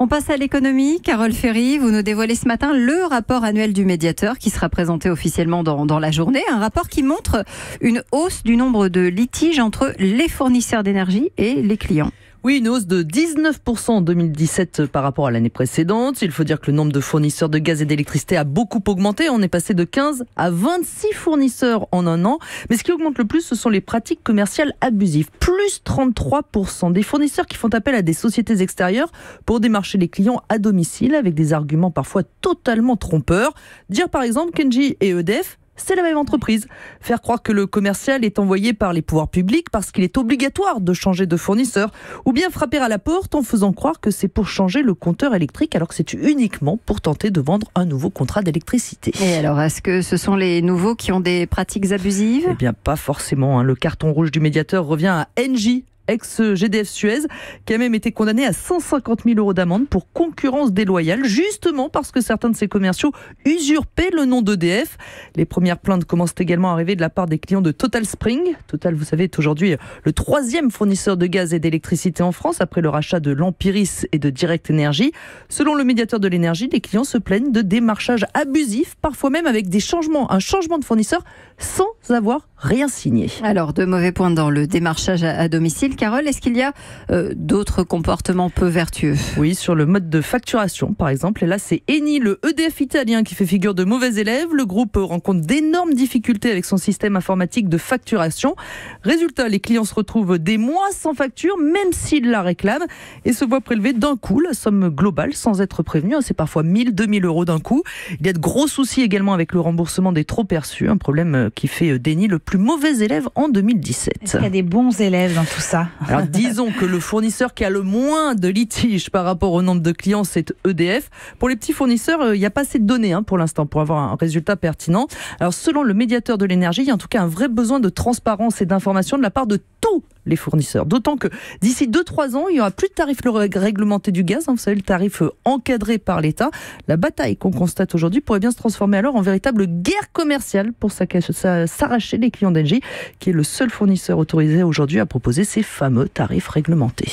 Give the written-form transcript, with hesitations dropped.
On passe à l'économie. Carole Ferry, vous nous dévoilez ce matin le rapport annuel du médiateur qui sera présenté officiellement dans la journée. Un rapport qui montre une hausse du nombre de litiges entre les fournisseurs d'énergie et les clients. Oui, une hausse de 19% en 2017 par rapport à l'année précédente. Il faut dire que le nombre de fournisseurs de gaz et d'électricité a beaucoup augmenté. On est passé de 15 à 26 fournisseurs en un an. Mais ce qui augmente le plus, ce sont les pratiques commerciales abusives. Plus 33%. Des fournisseurs qui font appel à des sociétés extérieures pour démarcher les clients à domicile avec des arguments parfois totalement trompeurs. Dire par exemple qu'Engie et EDF, c'est la même entreprise. Faire croire que le commercial est envoyé par les pouvoirs publics parce qu'il est obligatoire de changer de fournisseur. Ou bien frapper à la porte en faisant croire que c'est pour changer le compteur électrique alors que c'est uniquement pour tenter de vendre un nouveau contrat d'électricité. Et alors, est-ce que ce sont les nouveaux qui ont des pratiques abusives ? Eh bien, pas forcément. Le carton rouge du médiateur revient à Engie, ex-GDF Suez, qui a même été condamné à 150 000 € d'amende pour concurrence déloyale, justement parce que certains de ses commerciaux usurpaient le nom d'EDF. Les premières plaintes commencent également à arriver de la part des clients de Total Spring. Total, vous savez, est aujourd'hui le 3e fournisseur de gaz et d'électricité en France, après le rachat de l'Empiris et de Direct Énergie. Selon le médiateur de l'énergie, les clients se plaignent de démarchage abusif, parfois même avec un changement de fournisseur sans avoir rien signé. Alors, de mauvais points dans le démarchage à domicile. Carole, est-ce qu'il y a d'autres comportements peu vertueux ? Oui, sur le mode de facturation, par exemple. Et là, c'est Eni, le EDF italien, qui fait figure de mauvais élève. Le groupe rencontre d'énormes difficultés avec son système informatique de facturation. Résultat, les clients se retrouvent des mois sans facture, même s'ils la réclament, et se voient prélever d'un coup la somme globale sans être prévenus. C'est parfois 1 000, 2 000 € d'un coup. Il y a de gros soucis également avec le remboursement des trop perçus, un problème qui fait d'Eni le plus mauvais élève en 2017. Est-ce qu'il y a des bons élèves dans tout ça ? Alors disons que le fournisseur qui a le moins de litiges par rapport au nombre de clients, c'est EDF. Pour les petits fournisseurs, il n'y a pas assez de données pour l'instant pour avoir un résultat pertinent. Alors selon le médiateur de l'énergie, il y a en tout cas un vrai besoin de transparence et d'information de la part de tous les fournisseurs. D'autant que d'ici 2-3 ans, il n'y aura plus de tarif réglementé du gaz. Vous savez, le tarif encadré par l'État. La bataille qu'on constate aujourd'hui pourrait bien se transformer alors en véritable guerre commerciale pour s'arracher les clients d'Engie, qui est le seul fournisseur autorisé aujourd'hui à proposer ces fameux tarifs réglementés.